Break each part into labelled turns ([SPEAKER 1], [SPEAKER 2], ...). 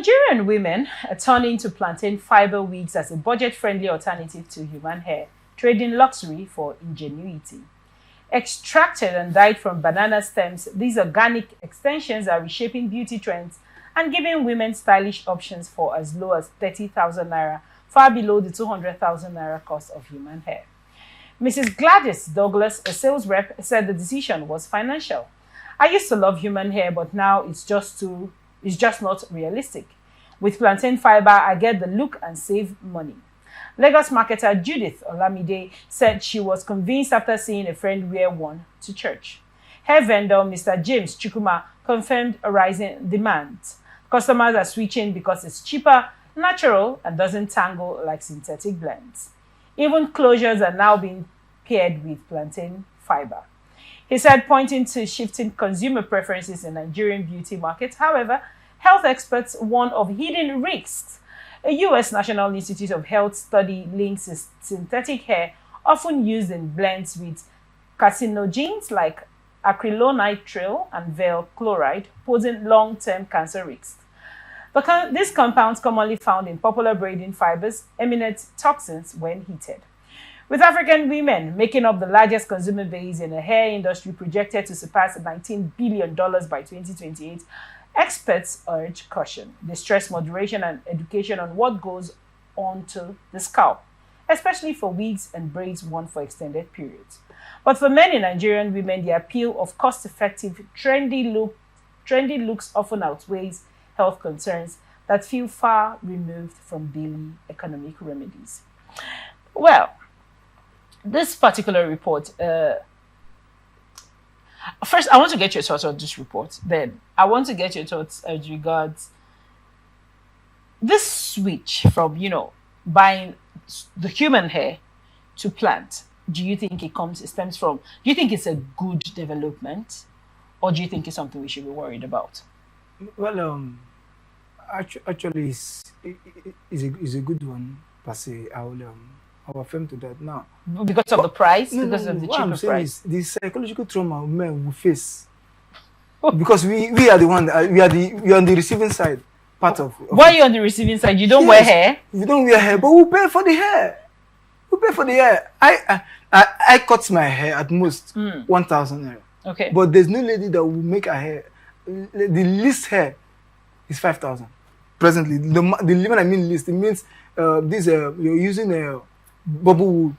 [SPEAKER 1] Nigerian women are turning to plantain fiber wigs as a budget-friendly alternative to human hair, trading luxury for ingenuity. Extracted and dyed from banana stems, these organic extensions are reshaping beauty trends and giving women stylish options for as low as 30,000 naira, far below the 200,000 naira cost of human hair. Mrs. Gladys Douglas, a sales rep, said the decision was financial. I used to love human hair, but now it's just not realistic. With plantain fiber, I get the look and save money. Lagos marketer Judith Olamide said she was convinced after seeing a friend wear one to church. Hair vendor Mr. James Chukuma confirmed a rising demand. Customers are switching because it's cheaper, natural, and doesn't tangle like synthetic blends. Even closures are now being paired with plantain fiber. He said, pointing to shifting consumer preferences in Nigerian beauty markets. However, health experts warn of hidden risks. A U.S. National Institute of Health study links synthetic hair, often used in blends with carcinogens like acrylonitrile and vel chloride, posing long-term cancer risks. These compounds, commonly found in popular braiding fibers, emanate toxins when heated. With African women making up the largest consumer base in the hair industry, projected to surpass $19 billion by 2028, experts urge caution. They stress moderation and education on what goes onto the scalp, especially for wigs and braids worn for extended periods. But for many Nigerian women, the appeal of cost-effective, trendy looks often outweighs health concerns that feel far removed from daily economic remedies. Well, this particular report, first, I want to get your thoughts on this report. Then, I want to get your thoughts as regards this switch from, buying the human hair to plant. Do you think it stems from, do you think it's a good development, or do you think it's something we should be worried about?
[SPEAKER 2] Well, actually, it's a good one, per se. I'll affirm to that now.
[SPEAKER 1] Because of the price?
[SPEAKER 2] No,
[SPEAKER 1] because of the
[SPEAKER 2] what
[SPEAKER 1] cheaper
[SPEAKER 2] I'm saying
[SPEAKER 1] price?
[SPEAKER 2] is the psychological trauma men will face. Because we are the one, we are on the receiving side, part of
[SPEAKER 1] Why are you on the receiving side? You don't wear hair?
[SPEAKER 2] We don't wear hair, but we pay for the hair. We pay for the hair. I cut my hair at most 1,000 naira.
[SPEAKER 1] Okay.
[SPEAKER 2] But there's no lady that will make her hair. The least hair is 5,000. Presently, when I mean least, it means you're using a bubble wool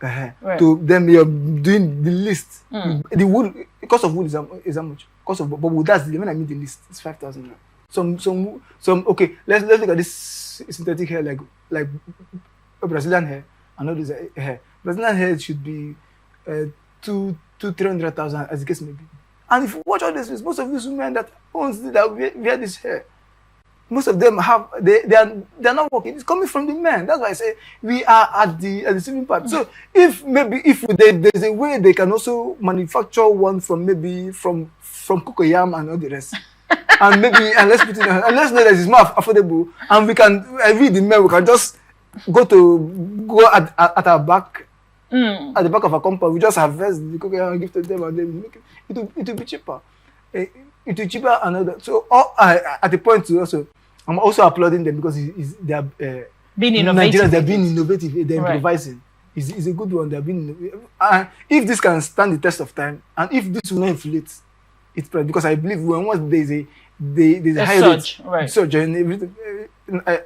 [SPEAKER 1] right.
[SPEAKER 2] to them. You're doing the least. The wool, cost of wool is how much? Cost of bubble wool. That's when I mean the least. It's 5,000. Some. Okay, let's look at this synthetic hair like a Brazilian hair. I know this hair. Brazilian hair should be 300,000 as the case may be. And if you watch all this, most of these women that wear this hair, most of them they're not working. It's coming from the men. That's why I say we are at the receiving part. So if there's a way they can also manufacture one from cocoyam and all the rest, and let's put it and let's know that it's more affordable, and we can every the men we can just go at our back. At the back of a compound, we just harvest the cocoyam and give to them, and then make it will be cheaper. It will be cheaper and all that. So at the point to also, I'm also applauding them because they are
[SPEAKER 1] being innovative.
[SPEAKER 2] Nigerians, they're being innovative. They're improvising. It's a good one. They're being innovative. And if this can stand the test of time, and if this will not inflate, it's because I believe once there's a high
[SPEAKER 1] surge,
[SPEAKER 2] rate, surge and everything.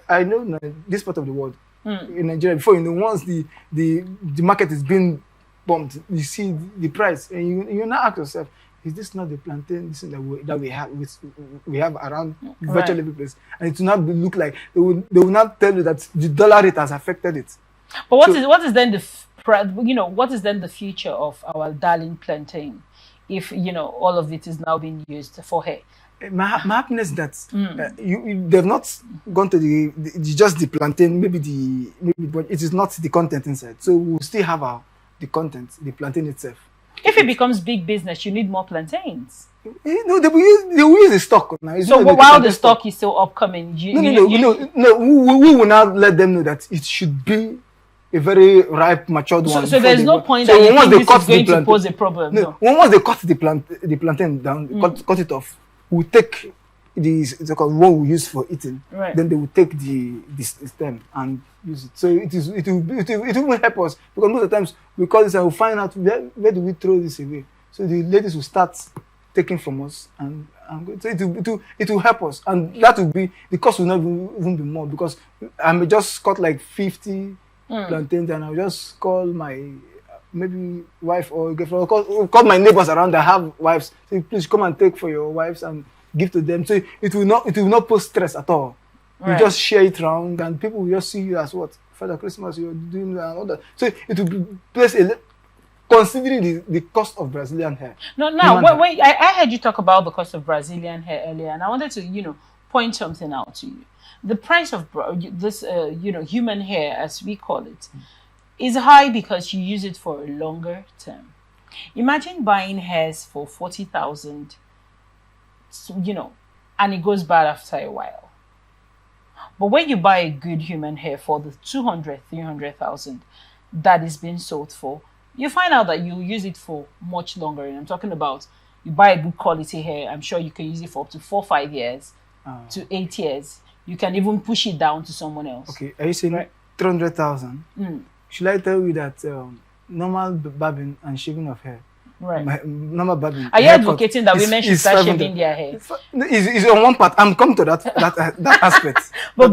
[SPEAKER 2] I know this part of the world. In Nigeria, before once the market is being bumped, you see the price, and you now ask yourself, is this not the plantain that we have around virtually every place? And it will not look like they will not tell you that the dollar rate has affected it.
[SPEAKER 1] But what is then the future of our darling plantain, if all of it is now being used for hair?
[SPEAKER 2] My happiness that they've not gone to just the plantain, but it is not the content inside. So we'll still have the content, the plantain itself.
[SPEAKER 1] If it becomes big business, you need more plantains.
[SPEAKER 2] They will use the stock now.
[SPEAKER 1] So while the stock is still upcoming,
[SPEAKER 2] we will not let them know that it should be a very ripe, matured one.
[SPEAKER 1] So there's no point that you think this is going to pose a problem.
[SPEAKER 2] Once they cut the plantain down, cut it off, we'll take it's called what we use for eating.
[SPEAKER 1] Right.
[SPEAKER 2] Then they will take the stem and use it. So it will help us, because most of the times we call this and we'll find out where do we throw this away. So the ladies will start taking from us and go. So it will help us, and that will be, the cost will not even be more, because I may just cut like 50 plantains and I'll just call my maybe wife or girlfriend, or call my neighbors around that have wives. Say, please come and take for your wives and give to them. So it will not pose stress at all. Right. You just share it around, and people will just see you as what, Father Christmas, you're doing that and all that. So it will be place considering the cost of Brazilian hair.
[SPEAKER 1] No, wait, I heard you talk about the cost of Brazilian hair earlier, and I wanted to, point something out to you. The price of this, human hair, as we call it, is high because you use it for a longer term. Imagine buying hairs for 40,000, and it goes bad after a while. But when you buy a good human hair for the 200, 300,000 that is being sold for, you find out that you use it for much longer. And I'm talking about, you buy a good quality hair, I'm sure you can use it for up to 4 or 5 years to 8 years. You can even push it down to someone else.
[SPEAKER 2] Okay, are you saying 300,000? Should I tell you that normal barbing and shaving of hair,
[SPEAKER 1] right?
[SPEAKER 2] Normal barbing.
[SPEAKER 1] Are you advocating that women should start shaving their hair?
[SPEAKER 2] Is on one part. I'm coming to that aspect.
[SPEAKER 1] But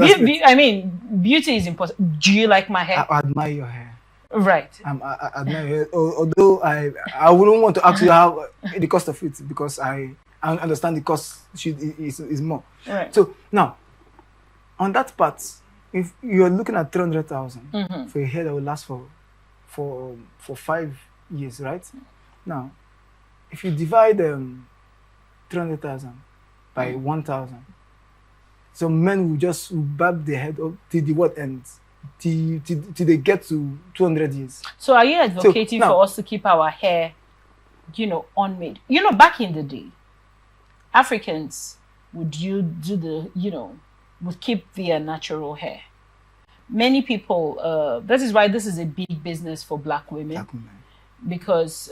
[SPEAKER 1] beauty is important. Do you like my hair?
[SPEAKER 2] I admire your hair.
[SPEAKER 1] Right.
[SPEAKER 2] I admire your hair. Although I wouldn't want to ask you how the cost of it, because I understand the cost is more.
[SPEAKER 1] Right.
[SPEAKER 2] So now, on that part, if you're looking at 300,000 for a hair that will last for 5 years, right? Now, if you divide 300,000 by 1,000, so men will just barb their head up till the what ends, till they get to 200 years.
[SPEAKER 1] So are you advocating for us to keep our hair, unmade? Back in the day, Africans would would keep their natural hair. Many people, that is why this is a big business for black women. Because,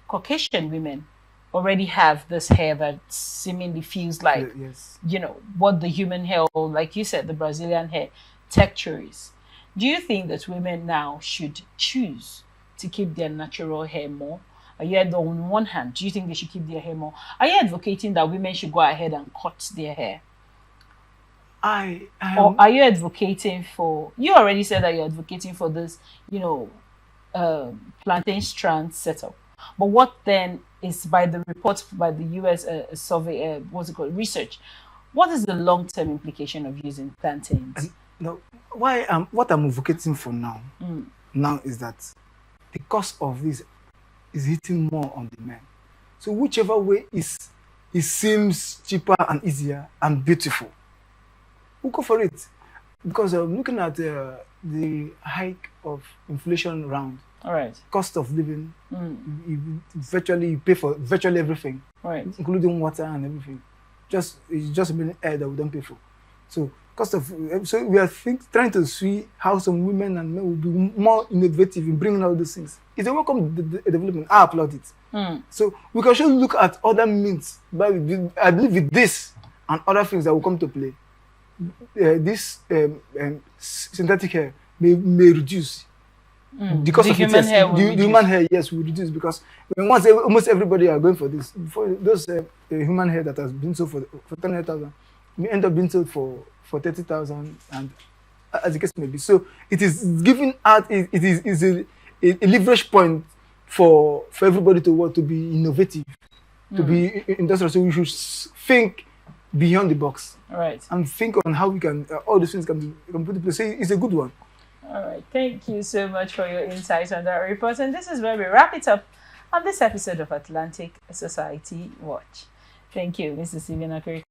[SPEAKER 1] Caucasian women already have this hair that seemingly feels like, what the human hair, or like you said, the Brazilian hair texture is. Do you think that women now should choose to keep their natural hair more? Are you on one hand, do you think they should keep their hair more? Are you advocating that women should go ahead and cut their hair? Or are you advocating for, you already said that you're advocating for this, plantain strand setup. But what then is, by the reports by the US survey, research, what is the long-term implication of using plantains?
[SPEAKER 2] What I'm advocating for now is that the cost of this is hitting more on the men. So whichever way it seems cheaper and easier and beautiful, we'll go for it. Because I'm looking at the hike of inflation round.
[SPEAKER 1] All right.
[SPEAKER 2] Cost of living, you pay for virtually everything,
[SPEAKER 1] right,
[SPEAKER 2] including water and everything. It's just a minute air that we don't pay for. So we are trying to see how some women and men will be more innovative in bringing out these things. It's a welcome development. I applaud it. So we can actually look at other means, but I believe with this and other things that will come to play, this synthetic hair may reduce. The cost of
[SPEAKER 1] human hair will reduce.
[SPEAKER 2] The human hair, yes, will reduce, because once almost everybody are going for this. For those human hair that has been sold for 10,000, may end up being sold for 30,000, and as the case may be. So it is giving out. It is a leverage point for everybody to be innovative, to be industrial. So we should think beyond the box,
[SPEAKER 1] right,
[SPEAKER 2] and think on how we can all these things can put in place. So it's a good one.
[SPEAKER 1] All right, thank you so much for your insights on that report. And this is where we wrap it up on this episode of Atlantic Society Watch. Thank you, Mr. Stephen Akiri.